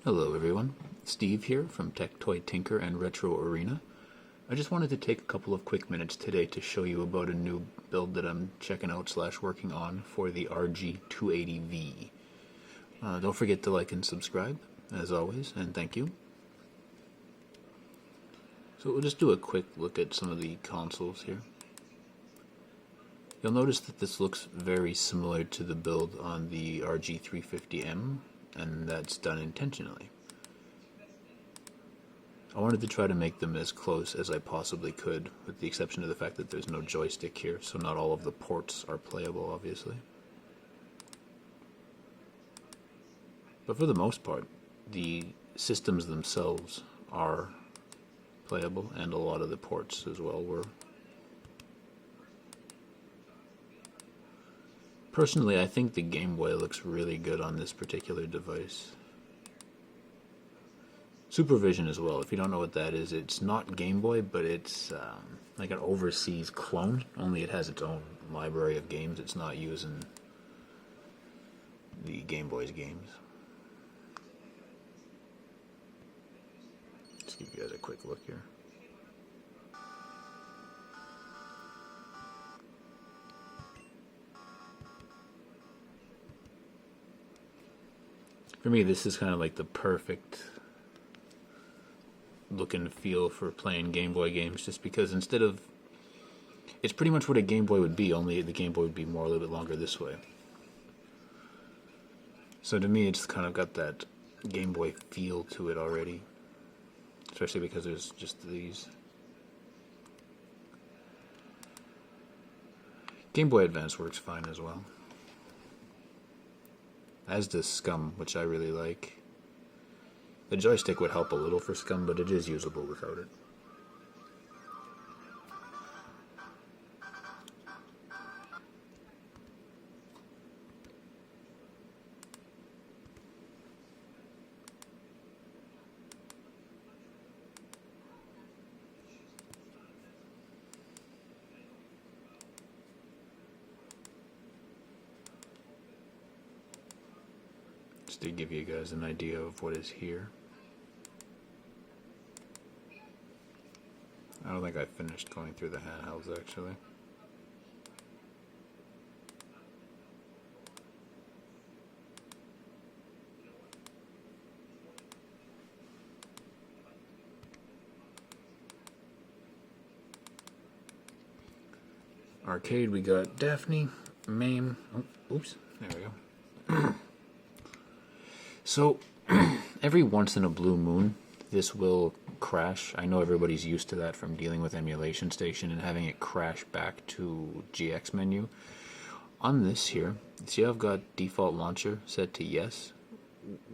Hello everyone, Steve here from Tech Toy Tinker and Retro Arena. I just wanted to take a couple of quick minutes today to show you about a new build that I'm checking out / working on for the RG280V. Don't forget to like and subscribe, as always, and thank you. So we'll just do a quick look at some of the consoles here. You'll notice that this looks very similar to the build on the RG350M, and that's done intentionally. I wanted to try to make them as close as I possibly could, with the exception of the fact that there's no joystick here, so not all of the ports are playable, obviously. But for the most part, the systems themselves are playable, and a lot of the ports as well were. Personally, I think the Game Boy looks really good on this particular device. Supervision as well. If you don't know what that is, it's not Game Boy, but it's like an overseas clone, only it has its own library of games. It's not using the Game Boy's games. Let's give you guys a quick look here. For me, this is kind of like the perfect look and feel for playing Game Boy games, just because instead of... It's pretty much what a Game Boy would be, only the Game Boy would be more a little bit longer this way. So to me, it's kind of got that Game Boy feel to it already. Especially because there's just these. Game Boy Advance works fine as well. As does Scum, which I really like. The joystick would help a little for Scum, but it is usable without it. Just to give you guys an idea of what is here. I don't think I finished going through the handhelds actually. Arcade, we got Daphne, Mame, oops, there we go. So, every once in a blue moon, this will crash. I know everybody's used to that from dealing with Emulation Station and having it crash back to GX menu. On this here, see I've got default launcher set to yes.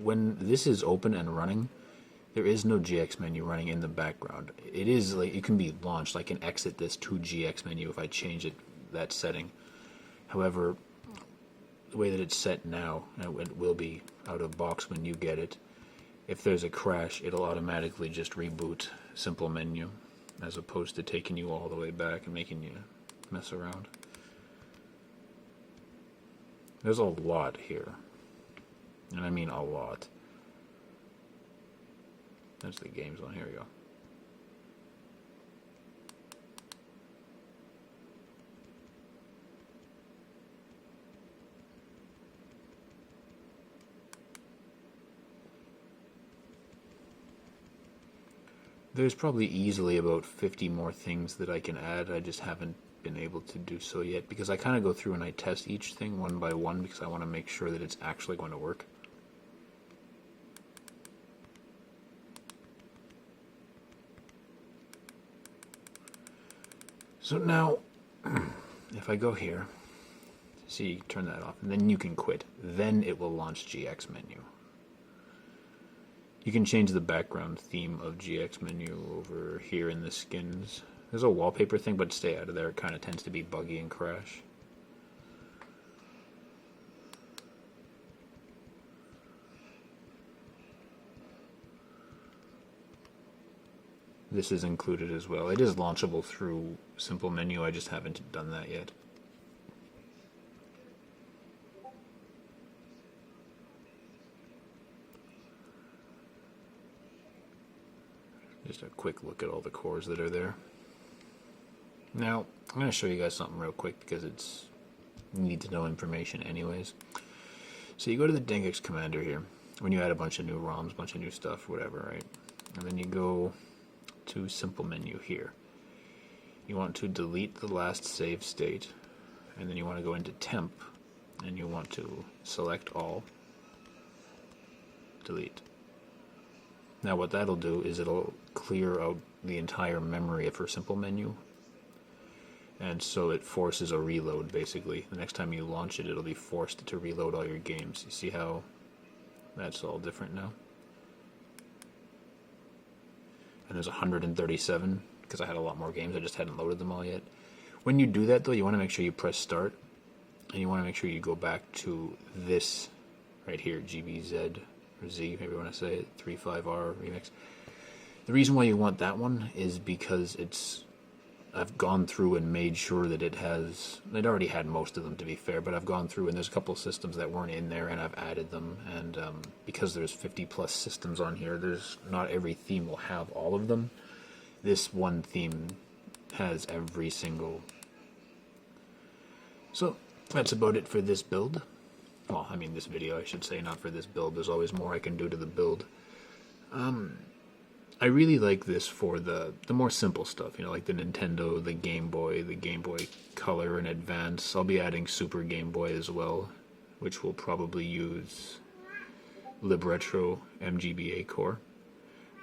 When this is open and running, there is no GX menu running in the background. It is like it can be launched. I can exit this to GX menu if I change that setting. However, the way that it's set now, and it will be out of box when you get it, if there's a crash, it'll automatically just reboot simple menu, as opposed to taking you all the way back and making you mess around. There's a lot here, and I mean a lot. That's the game zone. Here we go. There's probably easily about 50 more things that I can add. I just haven't been able to do so yet, because I kind of go through and I test each thing one by one, because I want to make sure that it's actually going to work. So now, if I go here, see, turn that off, and then you can quit. Then it will launch GX menu. You can change the background theme of GX menu over here in the skins. There's a wallpaper thing, but stay out of there. It kind of tends to be buggy and crash. This is included as well. It is launchable through simple menu. I just haven't done that yet. Just a quick look at all the cores that are there. Now, I'm going to show you guys something real quick because it's need to know information anyways. So you go to the Dingux commander here when you add a bunch of new ROMs, a bunch of new stuff, whatever, right? And then you go to simple menu here. You want to delete the last save state, and then you want to go into temp, and you want to select all, delete. Now what that'll do is it'll clear out the entire memory of her simple menu, and so it forces a reload basically. The next time you launch it, it'll be forced to reload all your games. You see how that's all different now? And there's 137 because I had a lot more games, I just hadn't loaded them all yet. When you do that though, you want to make sure you press start, and you want to make sure you go back to this right here, GBZ or Z, maybe you want to say it, 35R remix. The reason why you want that one is because I've gone through and made sure that it already had most of them, to be fair, but I've gone through and there's a couple of systems that weren't in there and I've added them, and because there's 50 plus systems on here, not every theme will have all of them. This one theme has every single. So that's about it for this build. Well, I mean this video, I should say, not for this build. There's always more I can do to the build. I really like this for the more simple stuff, like the Nintendo, the Game Boy Color and Advance. I'll be adding Super Game Boy as well, which will probably use LibRetro MGBA core.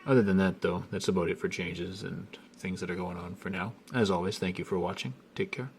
Other than that, though, that's about it for changes and things that are going on for now. As always, thank you for watching. Take care.